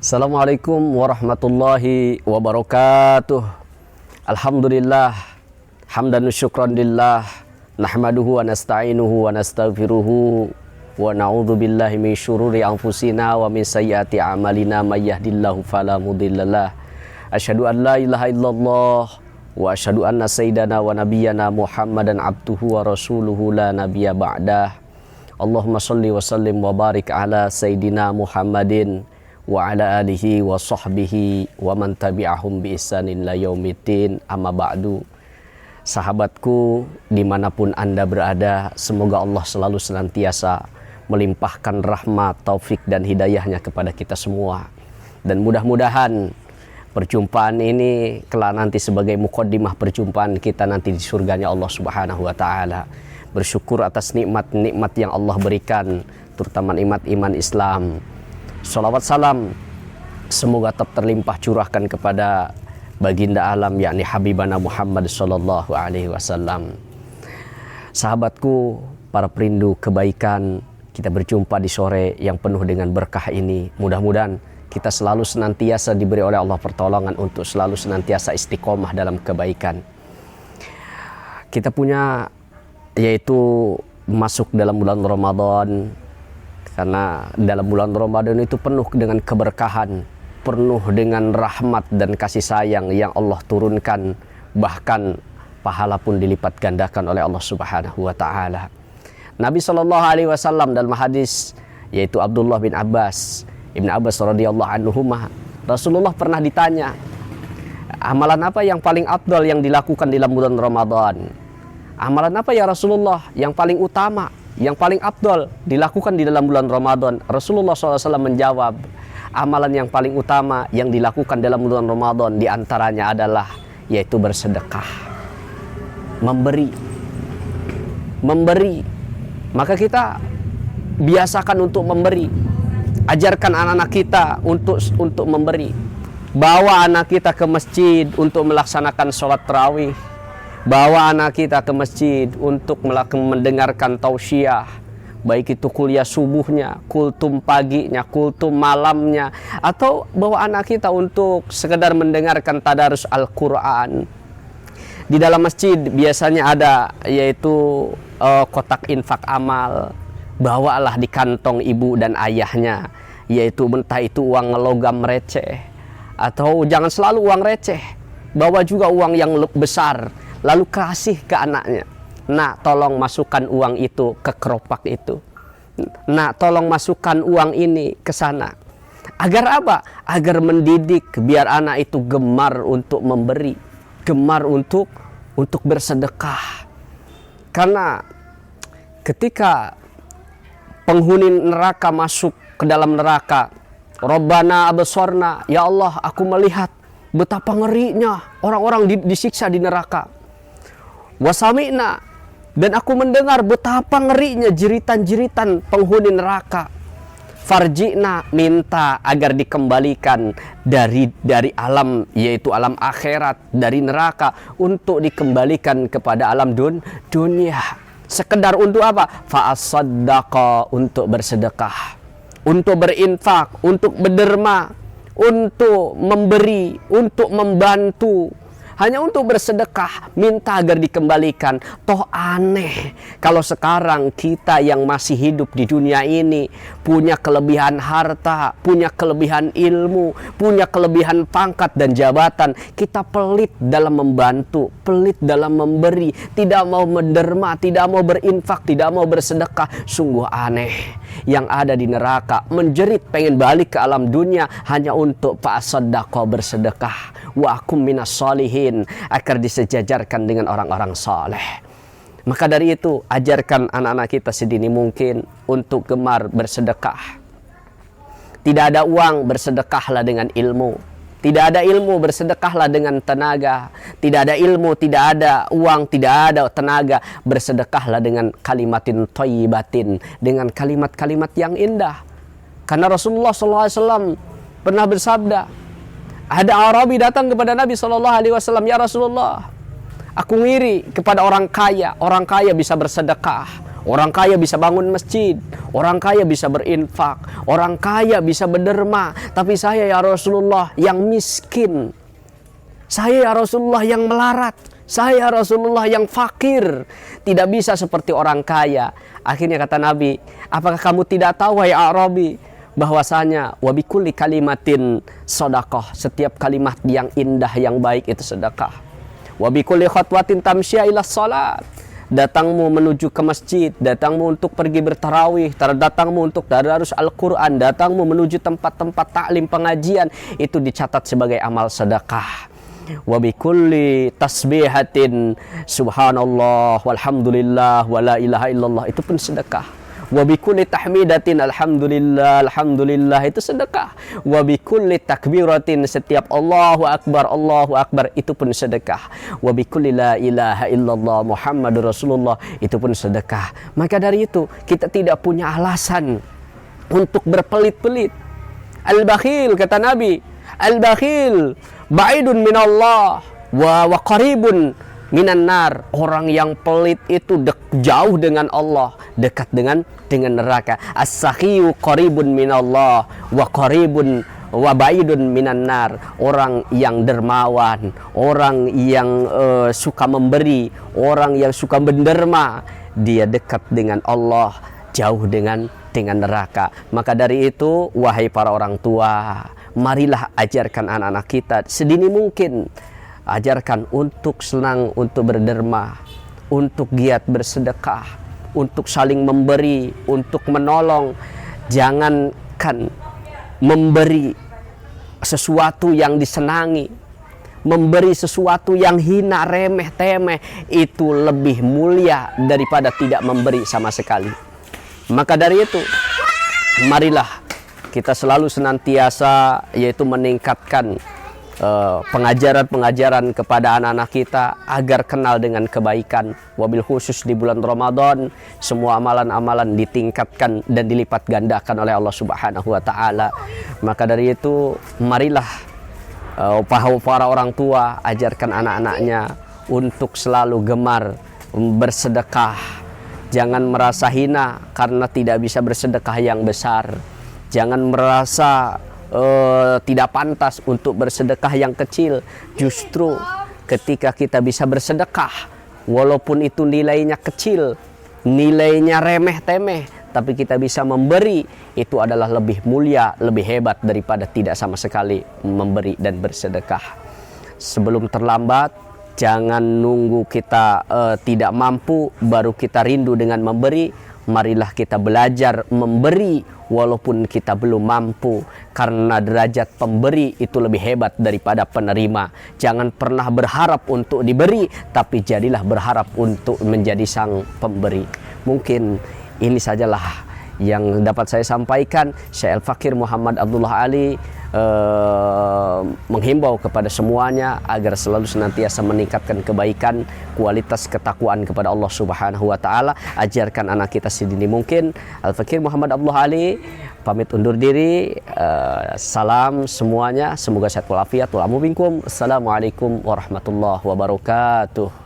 Assalamualaikum warahmatullahi wabarakatuh. Alhamdulillah, hamdan syukran lillah, nahmaduhu wa nasta'inuhu wa nastaghfiruhu wa na'udzu billahi min syururi anfusina wa min sayyiati a'malina may yahdihillahu fala mudhillalah. Asyhadu an la ilaha illallah wa asyhadu anna sayyidana wa nabiyyana Muhammadan abduhu wa rasuluhu la nabiyya ba'dah. Allahumma shalli wa sallim wa barik ala sayyidina Muhammadin wa ala alihi wa sahbihi wa man tabi'ahum bi ihsanin la yaumiddin, amma ba'du. Sahabatku dimanapun Anda berada, semoga Allah selalu senantiasa melimpahkan rahmat, taufik dan hidayahnya kepada kita semua. Dan mudah-mudahan perjumpaan ini kelak nanti sebagai muqaddimah perjumpaan kita nanti di surganya Allah Subhanahu wa taala. Bersyukur atas nikmat-nikmat yang Allah berikan, terutama nikmat iman Islam. Salawat salam semoga tetap terlimpah curahkan kepada baginda alam, yakni Habibana Muhammad sallallahu alaihi wasallam. Sahabatku, para perindu kebaikan, kita berjumpa di sore yang penuh dengan berkah ini. Mudah-mudahan kita selalu senantiasa diberi oleh Allah pertolongan untuk selalu senantiasa istiqomah dalam kebaikan. Kita punya, yaitu masuk dalam bulan Ramadan. Karena dalam bulan Ramadan itu penuh dengan keberkahan, penuh dengan rahmat dan kasih sayang yang Allah turunkan, bahkan pahala pun dilipat gandakan oleh Allah Subhanahu wa taala. Nabi sallallahu alaihi wasallam dalam hadis, yaitu Abdullah bin Abbas, Ibnu Abbas radhiyallahu anhuma, Rasulullah pernah ditanya, amalan apa yang paling afdal yang dilakukan dalam bulan Ramadan? Amalan apa ya Rasulullah yang paling utama, yang paling afdal dilakukan di dalam bulan Ramadan? Rasulullah SAW menjawab, amalan yang paling utama yang dilakukan dalam bulan Ramadan diantaranya adalah yaitu bersedekah, memberi. Maka kita biasakan untuk memberi, ajarkan anak-anak kita untuk memberi, bawa anak kita ke masjid untuk melaksanakan sholat tarawih, bawa anak kita ke masjid untuk mendengarkan tausiah, baik itu kuliah subuhnya, kultum paginya, kultum malamnya, atau bawa anak kita untuk sekedar mendengarkan tadarus Al-Quran. Di dalam masjid biasanya ada yaitu kotak infak amal, bawalah di kantong ibu dan ayahnya, yaitu entah itu uang logam receh, atau jangan selalu uang receh, bawa juga uang yang besar, lalu kasih ke anaknya. Nah, tolong masukkan uang itu ke keropak itu. Nah, tolong masukkan uang ini ke sana. Agar apa? Agar mendidik biar anak itu gemar untuk memberi, gemar untuk bersedekah. Karena ketika penghuni neraka masuk ke dalam neraka, Rabbana absorna, ya Allah, aku melihat betapa ngerinya orang-orang disiksa di neraka. Wasami'na, dan aku mendengar betapa ngerinya jeritan-jeritan penghuni neraka. Farji'na, minta agar dikembalikan dari alam, yaitu alam akhirat, dari neraka, untuk dikembalikan kepada alam dunia. Sekedar untuk apa? Fa'asaddaqa, untuk bersedekah, untuk berinfak, untuk berderma, untuk memberi, untuk membantu, hanya untuk bersedekah, minta agar dikembalikan. Toh aneh kalau sekarang kita yang masih hidup di dunia ini punya kelebihan harta, punya kelebihan ilmu, punya kelebihan pangkat dan jabatan, kita pelit dalam membantu, pelit dalam memberi, tidak mau menderma, tidak mau berinfak, tidak mau bersedekah. Sungguh aneh. Yang ada di neraka menjerit pengen balik ke alam dunia hanya untuk fa'asaddaqa, bersedekah, wa akum minas sholihin, agar disejajarkan dengan orang-orang saleh. Maka dari itu, ajarkan anak-anak kita sedini mungkin untuk gemar bersedekah. Tidak ada uang, bersedekahlah dengan ilmu. Tidak ada ilmu, bersedekahlah dengan tenaga. Tidak ada ilmu, tidak ada uang, tidak ada tenaga, bersedekahlah dengan kalimatin thayyibatin, dengan kalimat-kalimat yang indah. Karena Rasulullah SAW pernah bersabda, ada Arabi datang kepada Nabi SAW, ya Rasulullah, aku ngiri kepada orang kaya bisa bersedekah, Orang kaya bisa bangun masjid, orang kaya bisa berinfak, orang kaya bisa berderma. Tapi saya ya Rasulullah yang miskin, saya ya Rasulullah yang melarat, saya ya Rasulullah yang fakir, tidak bisa seperti orang kaya. Akhirnya kata Nabi, apakah kamu tidak tahu wahai Arabi, bahwasanya wabikulli kalimatin sedekah, setiap kalimat yang indah yang baik itu sedekah. Wabikulli khatwatin tamsya ila salat, datangmu menuju ke masjid, datangmu untuk pergi bertarawih, datangmu untuk tadarus Al-Quran, datangmu menuju tempat-tempat taklim pengajian, itu dicatat sebagai amal sedekah. Wa bikulli tasbihatin subhanallah walhamdulillah wala ilaha illallah, itu pun sedekah. Wa bikulli tahmidatin alhamdulillah alhamdulillah, itu sedekah. Wa bikulli takbiratin, setiap Allahu akbar itu pun sedekah. Wa bikulli la ilaha illallah Muhammadur Rasulullah, itu pun sedekah. Maka dari itu kita tidak punya alasan untuk berpelit-pelit. Al-bakhil, kata Nabi, al-bakhil ba'idun minallah wa qaribun minan nar. Orang yang pelit itu jauh dengan Allah, dekat dengan neraka. As-sakhiyu qaribun minallah wa qaribun wa ba'idun minan nar. Orang yang dermawan, orang yang suka memberi, orang yang suka menderma, dia dekat dengan Allah, jauh dengan neraka. Maka dari itu, wahai para orang tua, marilah ajarkan anak-anak kita sedini mungkin. Ajarkan untuk senang, untuk berderma, untuk giat bersedekah, untuk saling memberi, untuk menolong. Jangankan memberi sesuatu yang disenangi, memberi sesuatu yang hina, remeh temeh, itu lebih mulia daripada tidak memberi sama sekali. Maka dari itu, marilah kita selalu senantiasa yaitu meningkatkan pengajaran-pengajaran kepada anak-anak kita agar kenal dengan kebaikan. Wabil khusus di bulan Ramadan, semua amalan-amalan ditingkatkan dan dilipat gandakan oleh Allah Subhanahu wa taala. Maka dari itu, marilah para orang tua ajarkan anak-anaknya untuk selalu gemar bersedekah. Jangan merasa hina karena tidak bisa bersedekah yang besar. Jangan merasa tidak pantas untuk bersedekah yang kecil. Justru ketika kita bisa bersedekah, walaupun itu nilainya kecil, nilainya remeh-temeh, tapi kita bisa memberi, itu adalah lebih mulia, lebih hebat daripada tidak sama sekali memberi dan bersedekah. Sebelum terlambat, jangan nunggu kita tidak mampu baru kita rindu dengan memberi. Marilah kita belajar memberi walaupun kita belum mampu, karena derajat pemberi itu lebih hebat daripada penerima. Jangan pernah berharap untuk diberi, tapi jadilah berharap untuk menjadi sang pemberi. Mungkin ini sajalah yang dapat saya sampaikan. Syekh Al-Fakir Muhammad Abdullah Ali menghimbau kepada semuanya agar selalu senantiasa meningkatkan kebaikan, kualitas ketakwaan kepada Allah Subhanahu wa taala. Ajarkan anak kita sedini mungkin. Al-Fakir Muhammad Abdullah Ali pamit undur diri. Salam semuanya, semoga sehat walafiat. Assalamualaikum warahmatullahi wabarakatuh.